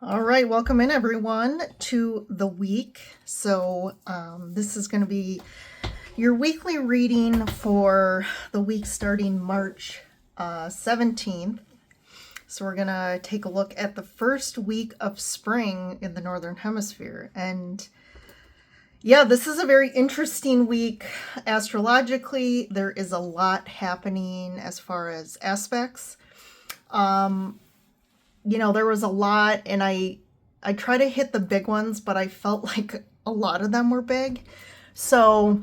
All right, welcome in everyone to the week. So this is going to be your weekly reading for the week starting March 17th. So we're going to take a look at the first week of spring in the Northern Hemisphere. And yeah, this is a very interesting week astrologically. There is a lot happening as far as aspects. There was a lot, and I try to hit the big ones, but I felt like a lot of them were big. So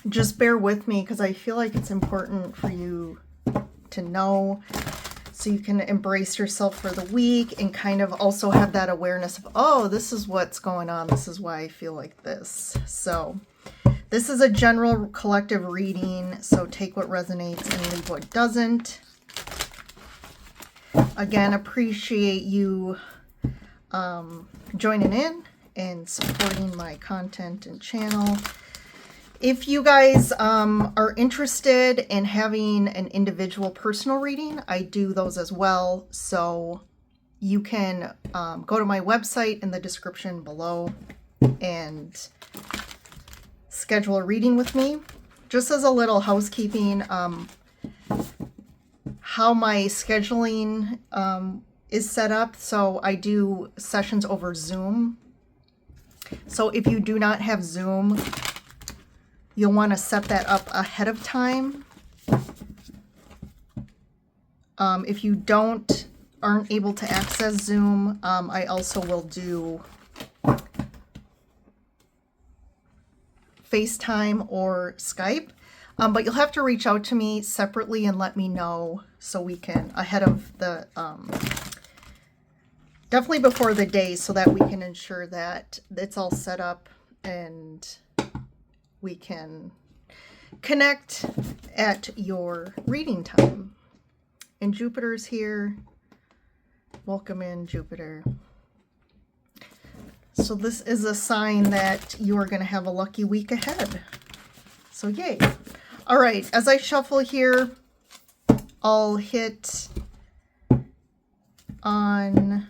just bear with me because I feel like it's important for you to know so you can embrace yourself for the week and kind of also have that awareness of, oh, this is what's going on. This is why I feel like this. So this is a general collective reading, so take what resonates and leave what doesn't. Again, appreciate you joining in and supporting my content and channel. If you guys are interested in having an individual personal reading, I do those as well. So you can go to my website in the description below and schedule a reading with me. Just as a little housekeeping, how my scheduling is set up. So I do sessions over Zoom. So if you do not have Zoom, you'll want to set that up ahead of time. If you aren't able to access Zoom, I also will do FaceTime or Skype. But you'll have to reach out to me separately and let me know so we can, ahead of the, definitely before the day, so that we can ensure that it's all set up and we can connect at your reading time. And Jupiter's here. Welcome in, Jupiter. So this is a sign that you are going to have a lucky week ahead. So yay. All right, as I shuffle here, I'll hit on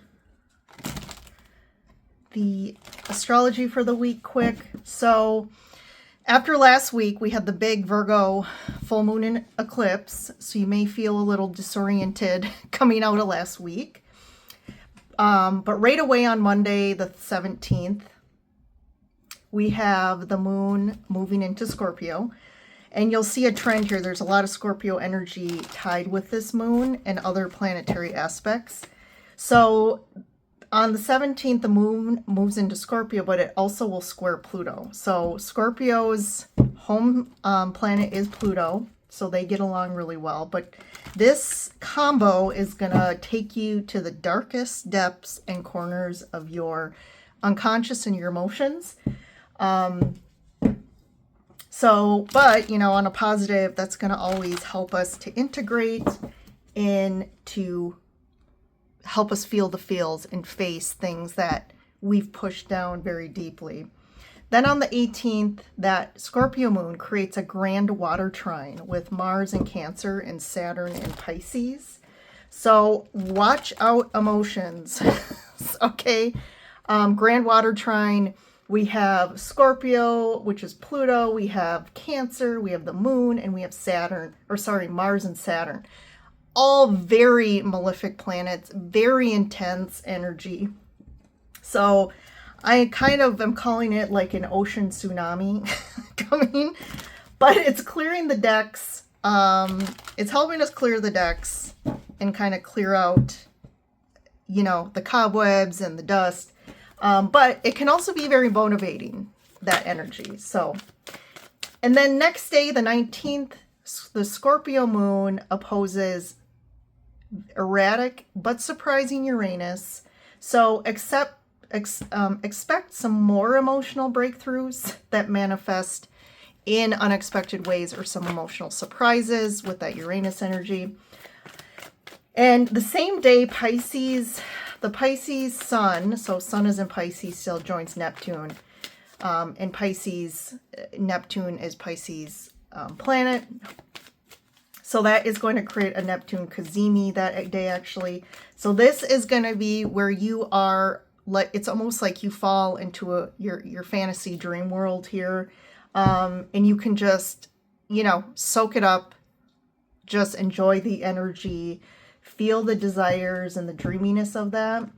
the astrology for the week quick. So after last week, we had the big Virgo full moon eclipse. So you may feel a little disoriented coming out of last week. But right away on Monday, the 17th, we have the moon moving into Scorpio. And you'll see a trend here. There's a lot of Scorpio energy tied with this moon and other planetary aspects. So on the 17th, the moon moves into Scorpio, but it also will square Pluto. So Scorpio's home planet is Pluto, so they get along really well. But this combo is going to take you to the darkest depths and corners of your unconscious and your emotions. But, on a positive, that's going to always help us to integrate and to help us feel the feels and face things that we've pushed down very deeply. Then on the 18th, that Scorpio moon creates a grand water trine with Mars in Cancer and Saturn in Pisces. So watch out emotions, okay? Grand water trine. We have Scorpio, which is Pluto. We have Cancer. We have the moon, and we have Mars and Saturn. All very malefic planets, very intense energy. So I kind of am calling it like an ocean tsunami coming, but it's clearing the decks. It's helping us clear the decks and kind of clear out, the cobwebs and the dust. But it can also be very motivating, that energy. So, and then next day, the 19th, the Scorpio moon opposes erratic but surprising Uranus. So expect some more emotional breakthroughs that manifest in unexpected ways, or some emotional surprises with that Uranus energy. And the same day, the Pisces sun, so sun is in Pisces, still joins Neptune. And Pisces, Neptune is Pisces planet. So that is going to create a Neptune cazimi that day, actually. So this is going to be where you are, like, it's almost like you fall into your fantasy dream world here. And you can just, you know, soak it up, just enjoy the energy, feel the desires and the dreaminess of that.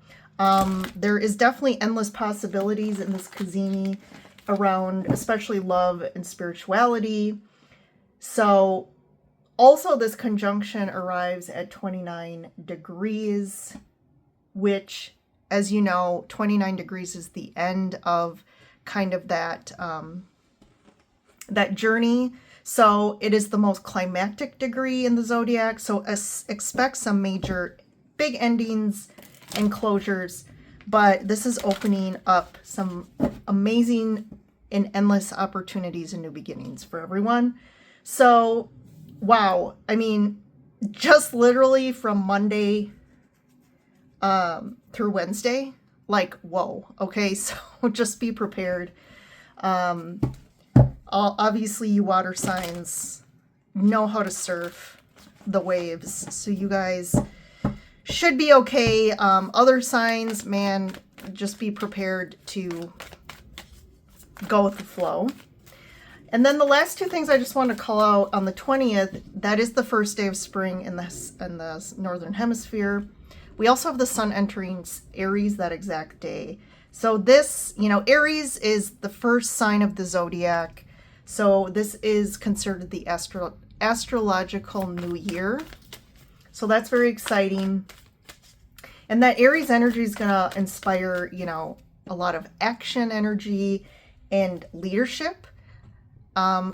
There is definitely endless possibilities in this cazimi around, especially love and spirituality. So also this conjunction arrives at 29 degrees, which, as you know, 29 degrees is the end of kind of that, that journey. So it is the most climactic degree in the zodiac. So expect some major big endings and closures, but this is opening up some amazing and endless opportunities and new beginnings for everyone. So, wow. I mean, just literally from Monday through Wednesday, like, whoa. Okay, so just be prepared. Obviously, you water signs know how to surf the waves, so you guys should be okay. Other signs, man, just be prepared to go with the flow. And then the last two things I just want to call out on the 20th, that is the first day of spring in the Northern Hemisphere. We also have the sun entering Aries that exact day. So this, you know, Aries is the first sign of the zodiac. So this is considered the astrological new year. So that's very exciting. And that Aries energy is going to inspire, you know, a lot of action energy and leadership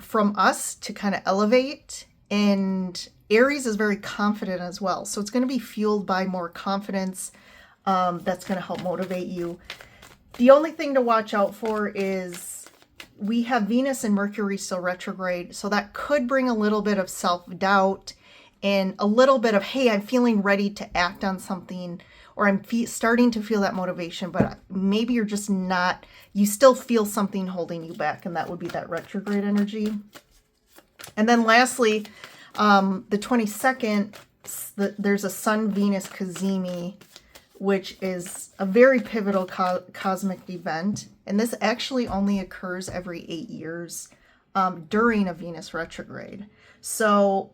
from us to kind of elevate. And Aries is very confident as well. So it's going to be fueled by more confidence. That's going to help motivate you. The only thing to watch out for is we have Venus and Mercury still retrograde. So that could bring a little bit of self-doubt and a little bit of, hey, I'm feeling ready to act on something, or I'm starting to feel that motivation, but maybe you're just not, you still feel something holding you back, and that would be that retrograde energy. And then lastly, the 22nd, there's a Sun-Venus cazimi, which is a very pivotal cosmic event. And this actually only occurs every 8 years during a Venus retrograde. So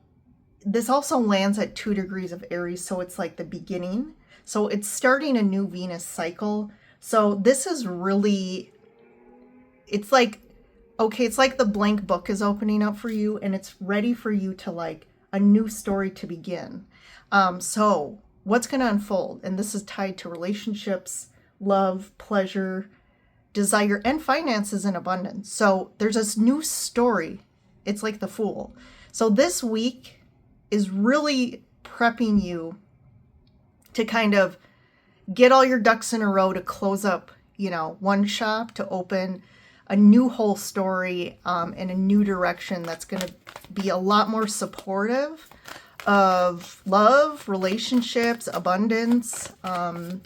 this also lands at 2 degrees of Aries, so it's like the beginning. So it's starting a new Venus cycle. So this is really, it's like, okay, it's like the blank book is opening up for you, and it's ready for you to, like, a new story to begin. So what's going to unfold? And this is tied to relationships, love, pleasure, desire, and finances and abundance. So there's this new story. It's like the Fool. So this week is really prepping you to kind of get all your ducks in a row to close up, you know, one shop, to open a new whole story in a new direction that's going to be a lot more supportive of love, relationships, abundance, and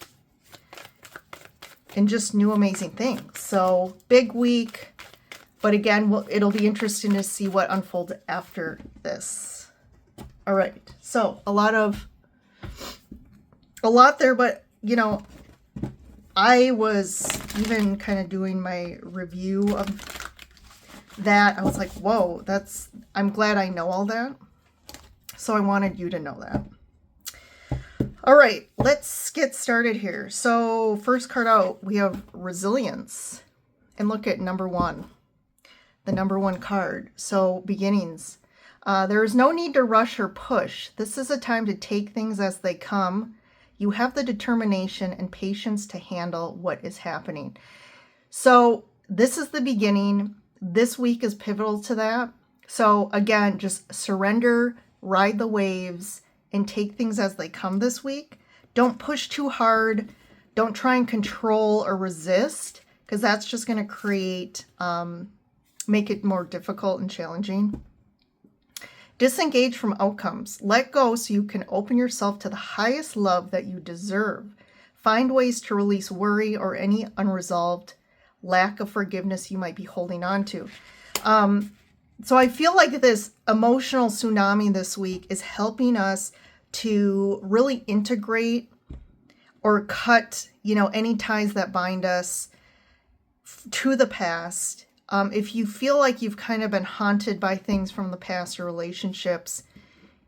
just new amazing things. So big week, but again, it'll be interesting to see what unfolds after this. All right, so a lot there, but you know, I was even kind of doing my review of that. I was like, whoa, I'm glad I know all that. So I wanted you to know that. All right, let's get started here. So first card out, we have Resilience. And look at number 1, the number 1 card. So beginnings. There is no need to rush or push. This is a time to take things as they come. You have the determination and patience to handle what is happening. So this is the beginning. This week is pivotal to that. So again, just surrender, ride the waves, and take things as they come this week. Don't push too hard. Don't try and control or resist, because that's just going to create, make it more difficult and challenging. Disengage from outcomes. Let go so you can open yourself to the highest love that you deserve. Find ways to release worry or any unresolved lack of forgiveness you might be holding on to. So I feel like this emotional tsunami this week is helping us to really integrate or cut, any ties that bind us to the past. If you feel like you've kind of been haunted by things from the past or relationships,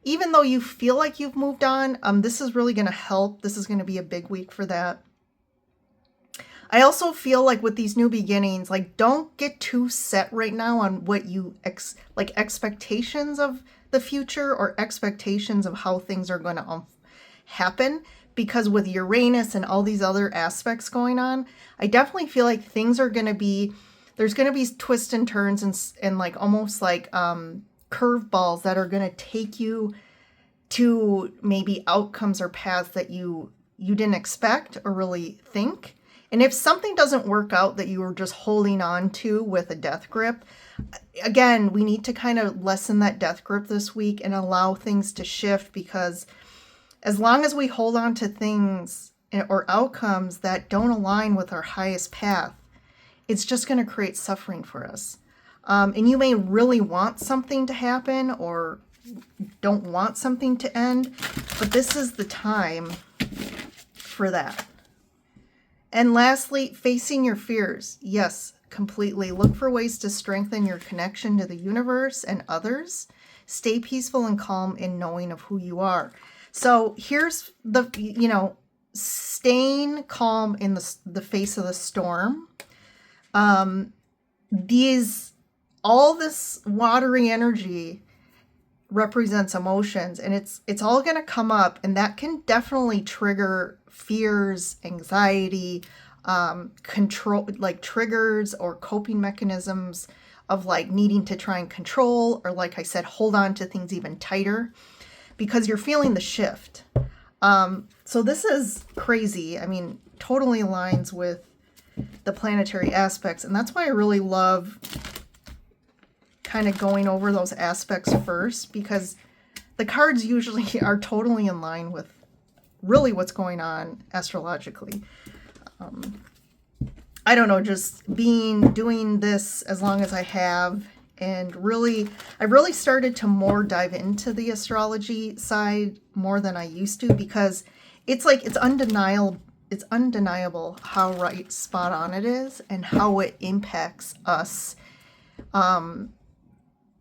even though you feel like you've moved on, this is really going to help. This is going to be a big week for that. I also feel like with these new beginnings, like, don't get too set right now on what you expectations of the future or expectations of how things are going to happen. Because with Uranus and all these other aspects going on, I definitely feel like things are going to be, there's going to be twists and turns and like almost like curveballs that are going to take you to maybe outcomes or paths that you didn't expect or really think. And if something doesn't work out that you were just holding on to with a death grip, again, we need to kind of lessen that death grip this week and allow things to shift, because as long as we hold on to things or outcomes that don't align with our highest path, it's just going to create suffering for us. And you may really want something to happen or don't want something to end, but this is the time for that. And lastly, facing your fears. Yes, completely. Look for ways to strengthen your connection to the universe and others. Stay peaceful and calm in knowing of who you are. So here's the, staying calm in the face of the storm. All this watery energy represents emotions, and it's all going to come up, and that can definitely trigger fears, anxiety, control, like triggers or coping mechanisms of like needing to try and control, or like I said, hold on to things even tighter because you're feeling the shift. So this is crazy. I mean, totally aligns with the planetary aspects, and that's why I really love kind of going over those aspects first, because the cards usually are totally in line with really what's going on astrologically. I don't know, just doing this as long as I have, and I really started to more dive into the astrology side more than I used to, because it's undeniable how right, spot on it is, and how it impacts us,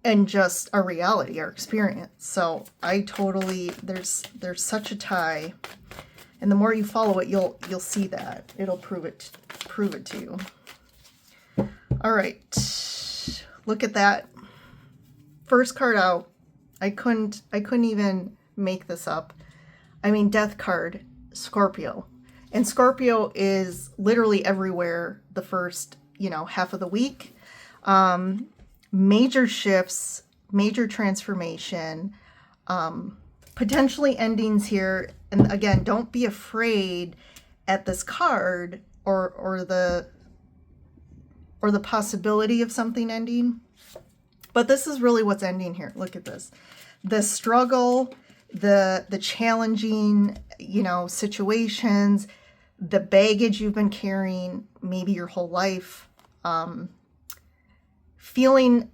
and just our reality, our experience. So I totally, there's such a tie, and the more you follow it, you'll see that it'll prove it to you. All right, look at that first card out. I couldn't even make this up. I mean, death card, Scorpio, and Scorpio is literally everywhere the first half of the week. Major shifts, major transformation, potentially endings here. And again, don't be afraid at this card or the possibility of something ending. But this is really what's ending here. Look at this. The struggle, the challenging, situations, the baggage you've been carrying maybe your whole life, feeling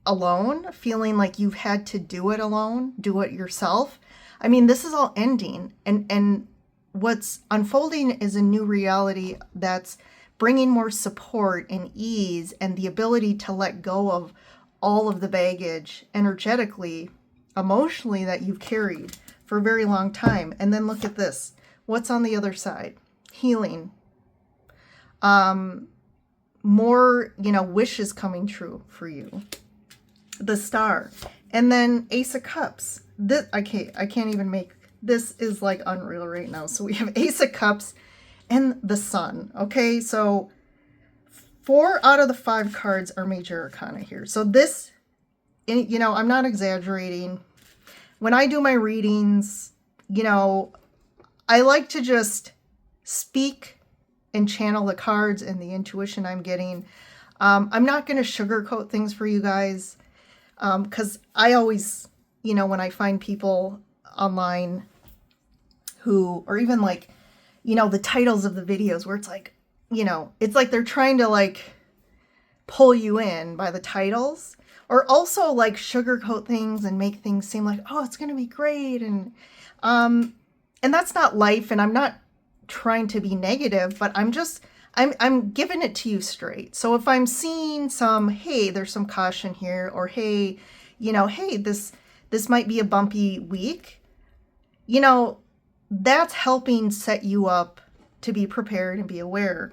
alone, feeling like you've had to do it alone, do it yourself. I mean, this is all ending, and what's unfolding is a new reality that's bringing more support and ease and the ability to let go of all of the baggage energetically, emotionally, that you've carried for a very long time. And then look at this. What's on the other side? Healing. More, wishes coming true for you. The Star. And then Ace of Cups. This, I can't even make, this is like unreal right now. So we have Ace of Cups and the Sun. Okay, so 4 out of the 5 cards are major arcana here. So this, I'm not exaggerating. When I do my readings, I like to just speak and channel the cards and the intuition I'm getting. I'm not going to sugarcoat things for you guys, because I always, when I find people online who, or even like, the titles of the videos where it's like, it's like they're trying to like pull you in by the titles, or also like sugarcoat things and make things seem like, oh, it's going to be great. And that's not life. And I'm not trying to be negative, but I'm giving it to you straight. So if I'm seeing some, hey, there's some caution here, or hey, hey, this might be a bumpy week, that's helping set you up to be prepared and be aware.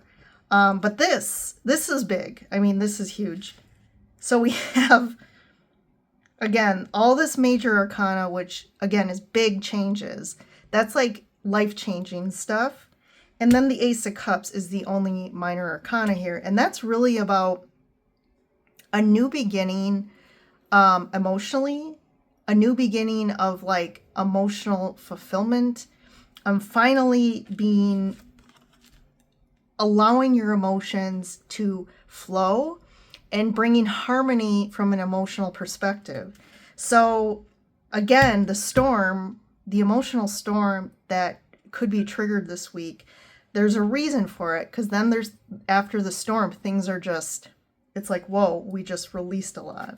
But this is big. I mean, this is huge. So we have, again, all this major arcana, which again is big changes. That's like life-changing stuff. And then the Ace of Cups is the only minor arcana here. And that's really about a new beginning emotionally, a new beginning of like emotional fulfillment. Finally allowing your emotions to flow and bringing harmony from an emotional perspective. So again, the emotional storm that could be triggered this week, there's a reason for it, because then after the storm, things are just, it's like, whoa, we just released a lot.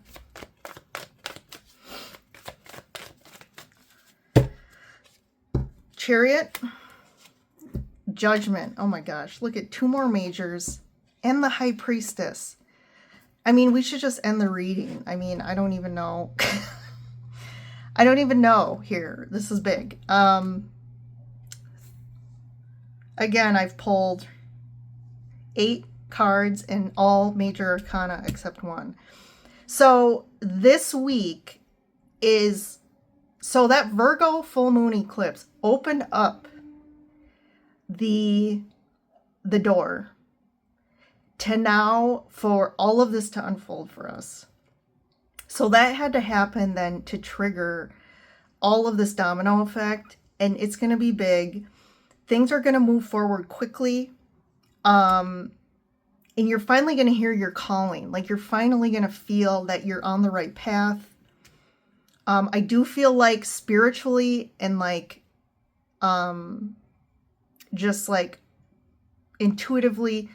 Chariot, Judgment. Oh my gosh, look at 2 more majors and the High Priestess. I mean, we should just end the reading. I mean, I don't even know. I don't even know here. This is big. Again, I've pulled 8 cards in all major arcana except 1. So this week is, so that Virgo full moon eclipse opened up the door to now for all of this to unfold for us. So that had to happen then to trigger all of this domino effect, and it's going to be big. Things are going to move forward quickly. And you're finally going to hear your calling. Like, you're finally going to feel that you're on the right path. I do feel like spiritually and like, just like intuitively,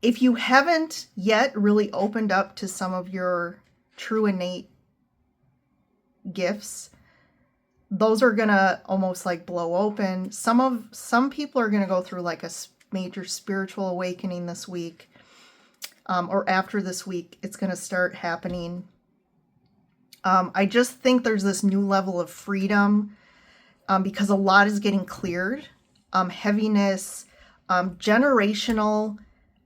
if you haven't yet really opened up to some of your true innate gifts, those are gonna almost like blow open. Some people are gonna go through like a major spiritual awakening this week, or after this week, it's gonna start happening. I just think there's this new level of freedom, because a lot is getting cleared. Heaviness, generational,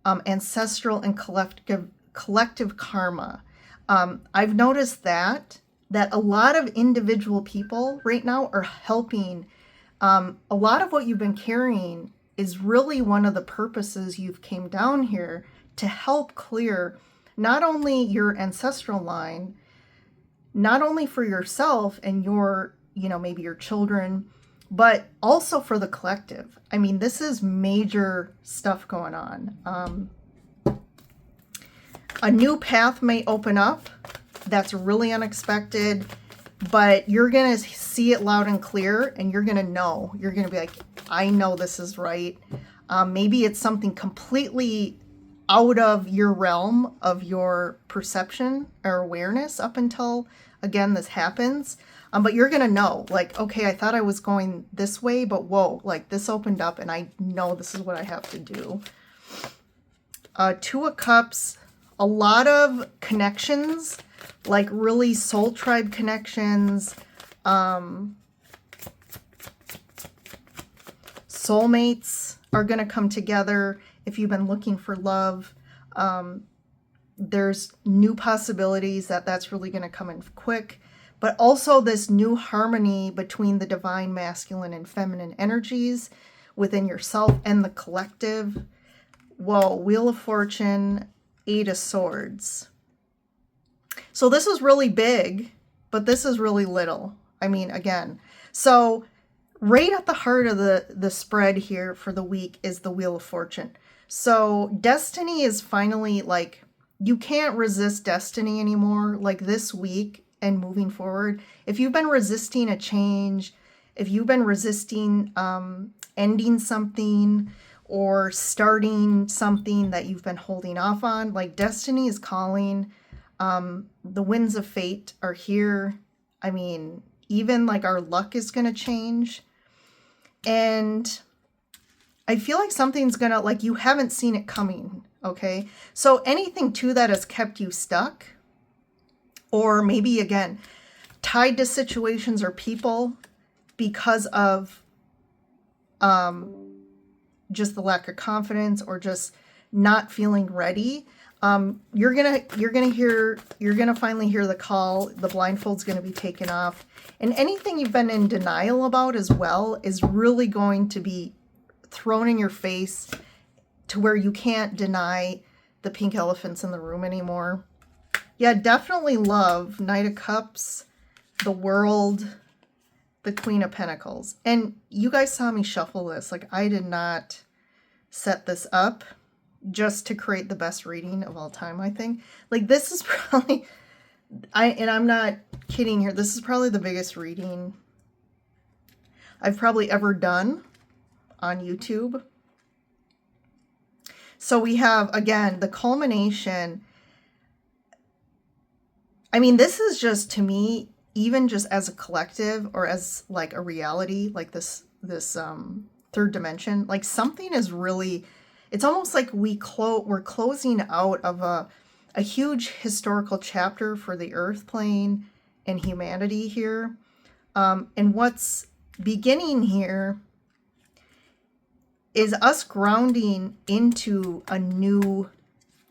ancestral, and collective karma. I've noticed that a lot of individual people right now are helping. A lot of what you've been carrying is really one of the purposes you've came down here to help clear not only your ancestral line, not only for yourself and your, maybe your children, but also for the collective. I mean, this is major stuff going on. A new path may open up that's really unexpected, but you're going to see it loud and clear, and you're going to know. You're going to be like, I know this is right. Maybe it's something completely out of your realm of your perception or awareness up until, again, this happens. But you're going to know, like, okay, I thought I was going this way, but whoa, like this opened up and I know this is what I have to do. 2 of Cups, a lot of connections, like really soul tribe connections, soulmates are going to come together. If you've been looking for love, there's new possibilities that's really going to come in quick. But also this new harmony between the divine masculine and feminine energies within yourself and the collective. Whoa, Wheel of Fortune, 8 of Swords. So this is really big, but this is really little. I mean, again, so right at the heart of the spread here for the week is the Wheel of Fortune. So destiny is finally like, you can't resist destiny anymore. Like this week and moving forward, if you've been resisting a change, if you've been resisting ending something or starting something that you've been holding off on, like destiny is calling. The winds of fate are here. I mean, even like our luck is going to change. And I feel like something's going to, like, you haven't seen it coming. Okay. So anything too that has kept you stuck, or maybe again, tied to situations or people because of just the lack of confidence or just not feeling ready, you're gonna finally hear the call. The blindfold's gonna be taken off, and anything you've been in denial about as well is really going to be thrown in your face to where you can't deny the pink elephants in the room anymore. Yeah, definitely love, Knight of Cups, the World, the Queen of Pentacles. And you guys saw me shuffle this. Like, I did not set this up just to create the best reading of all time, I think. Like, this is probably, and I'm not kidding here, this is probably the biggest reading I've probably ever done on YouTube. So we have, again, the culmination. I mean, this is just, to me, even just as a collective or as like a reality, like this third dimension, like something is really, it's almost like we're closing out of a huge historical chapter for the earth plane and humanity here. And what's beginning here is us grounding into a new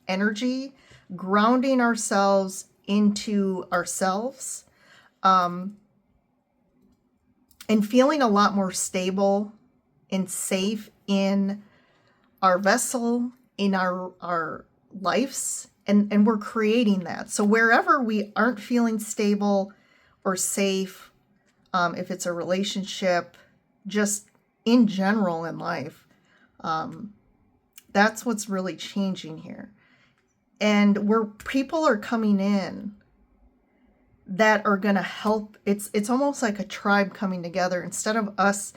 energy, grounding ourselves into ourselves, and feeling a lot more stable and safe in our vessel, in our lives, and we're creating that. So wherever we aren't feeling stable or safe, if it's a relationship, just in general in life, that's what's really changing here. And where people are coming in that are going to help, it's almost like a tribe coming together instead of us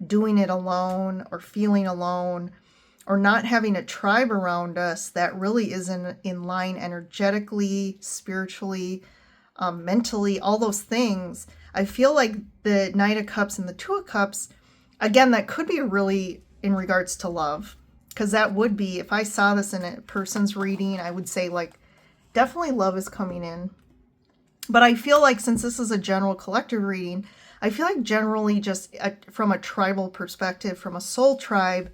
doing it alone or feeling alone or not having a tribe around us that really is in line energetically, spiritually, mentally, all those things. I feel like the Knight of Cups and the Two of Cups, again, that could be really in regards to love, because that would be, if I saw this in a person's reading, I would say, like, definitely love is coming in. But I feel like since this is a general collective reading, I feel like generally just from a tribal perspective, from a soul tribe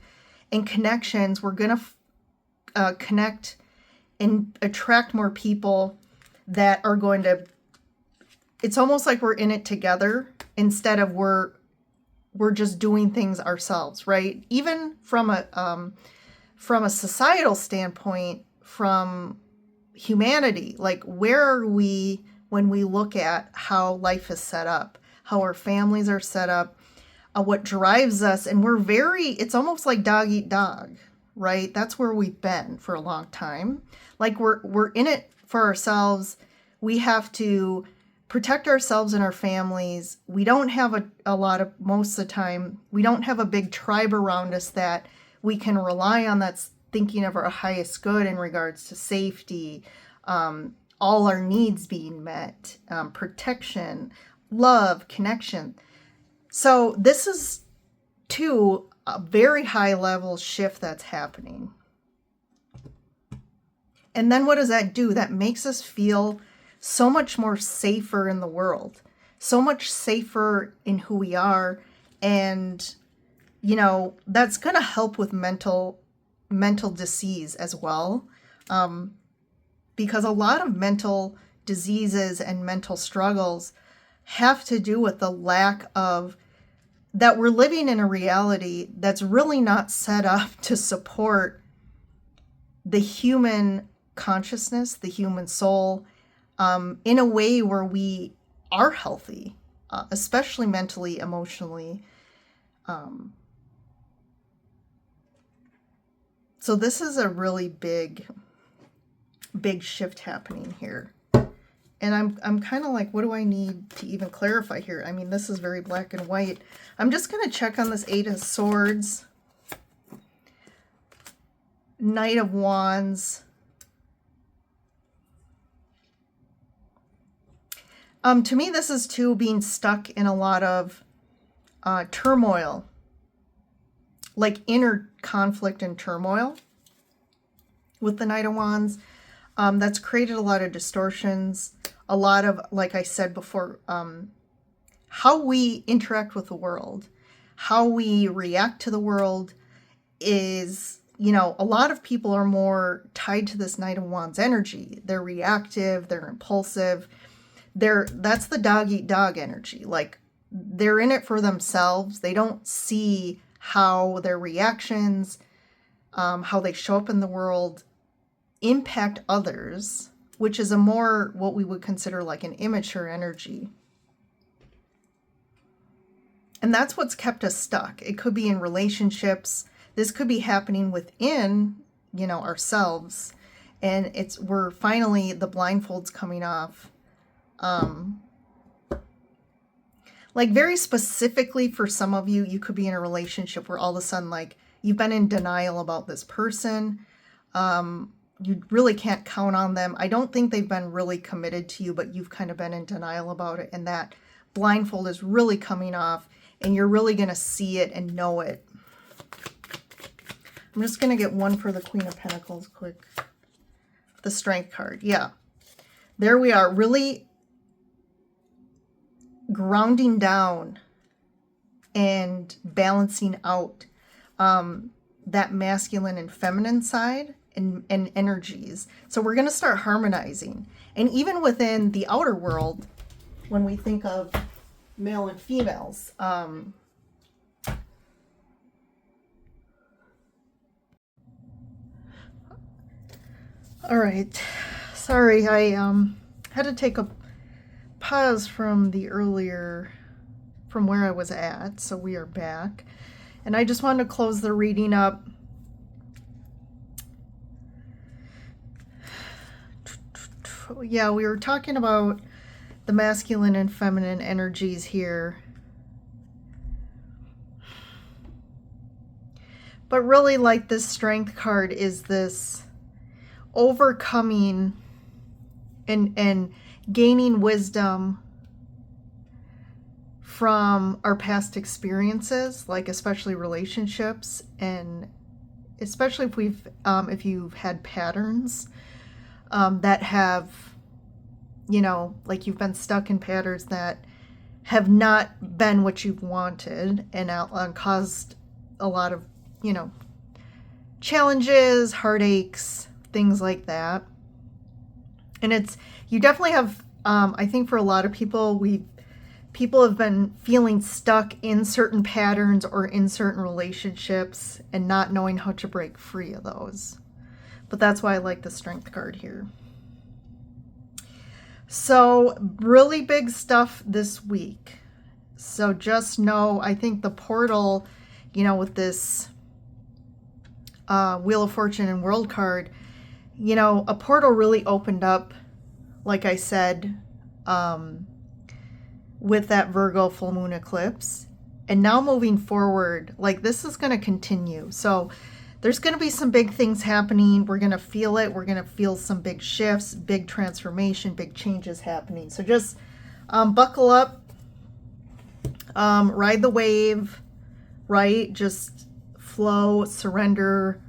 and connections, we're going to connect and attract more people that are going to, it's almost like we're in it together instead of we're just doing things ourselves, right? Even from a societal standpoint, from humanity, like where are we when we look at how life is set up, how our families are set up, what drives us, and it's almost like dog eat dog, right? That's where we've been for a long time. Like we're in it for ourselves. We have to protect ourselves and our families. We don't have most of the time, we don't have a big tribe around us that we can rely on that's thinking of our highest good in regards to safety, all our needs being met, protection, love, connection. So this is, too, a very high level shift that's happening. And then what does that do? That makes us feel so much more safer in the world, so much safer in who we are. And, you know, that's going to help with mental disease as well. Because a lot of mental diseases and mental struggles have to do with the lack of, that we're living in a reality that's really not set up to support the human consciousness, the human soul, in a way where we are healthy, especially mentally, emotionally. So this is a really big shift happening here. And I'm kind of like, what do I need to even clarify here? I mean, this is very black and white. I'm just going to check on this Eight of Swords, Knight of Wands, To me, this is too being stuck in a lot of turmoil, like inner conflict and turmoil with the Knight of Wands. That's created a lot of distortions, a lot of, like I said before, how we interact with the world, how we react to the world is, you know, a lot of people are more tied to this Knight of Wands energy. They're reactive, they're impulsive. That's the dog eat dog energy. Like, they're in it for themselves. They don't see how their reactions, how they show up in the world impact others, which is a more what we would consider like an immature energy. And that's what's kept us stuck. It could be in relationships. This could be happening within, you know, ourselves. And we're finally, the blindfold's coming off. Like very specifically for some of you, you could be in a relationship where all of a sudden, like, you've been in denial about this person. You really can't count on them. I don't think they've been really committed to you, but you've kind of been in denial about it. And that blindfold is really coming off, and you're really going to see it and know it. I'm just going to get one for the Queen of Pentacles quick. The Strength card. Yeah. There we are. Really grounding down and balancing out that masculine and feminine side and energies. So we're going to start harmonizing. And even within the outer world, when we think of male and females, all right. Sorry, I had to take a pause from from where I was at. So we are back. And I just wanted to close the reading up. Yeah, we were talking about the masculine and feminine energies here. But really, like, this Strength card is this overcoming and gaining wisdom from our past experiences, like especially relationships, and especially if you've had patterns that have, you know, like you've been stuck in patterns that have not been what you've wanted and caused a lot of, you know, challenges, heartaches, things like that. And you definitely have, I think for a lot of people, people have been feeling stuck in certain patterns or in certain relationships and not knowing how to break free of those. But that's why I like the Strength card here. So really big stuff this week. So just know, I think the portal, you know, with this Wheel of Fortune and World card, you know, a portal really opened up, like I said, with that Virgo full moon eclipse. And now moving forward, like, this is going to continue. So there's going to be some big things happening. We're going to feel it. We're going to feel some big shifts, big transformation, big changes happening. So just buckle up, ride the wave, right? Just flow, surrender.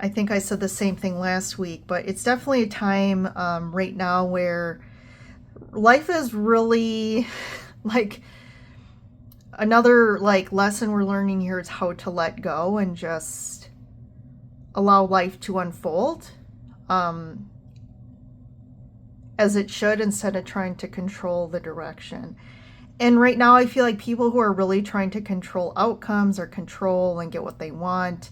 I think I said the same thing last week, but it's definitely a time right now where life is really, like, another, like, lesson we're learning here is how to let go and just allow life to unfold as it should, instead of trying to control the direction. And right now I feel like people who are really trying to control outcomes or control and get what they want,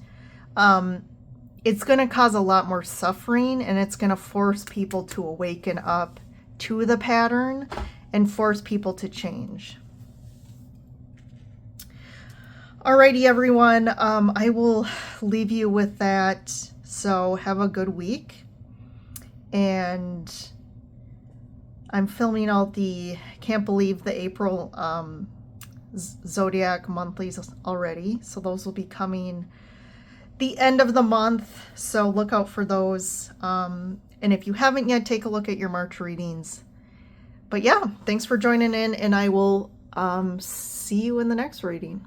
it's going to cause a lot more suffering, and it's going to force people to awaken up to the pattern and force people to change. Alrighty, everyone. I will leave you with that. So have a good week. And I'm filming out can't believe the April Zodiac monthlies already. So those will be coming the end of the month. So look out for those. And if you haven't yet, take a look at your March readings. But yeah, thanks for joining in, and I will see you in the next reading.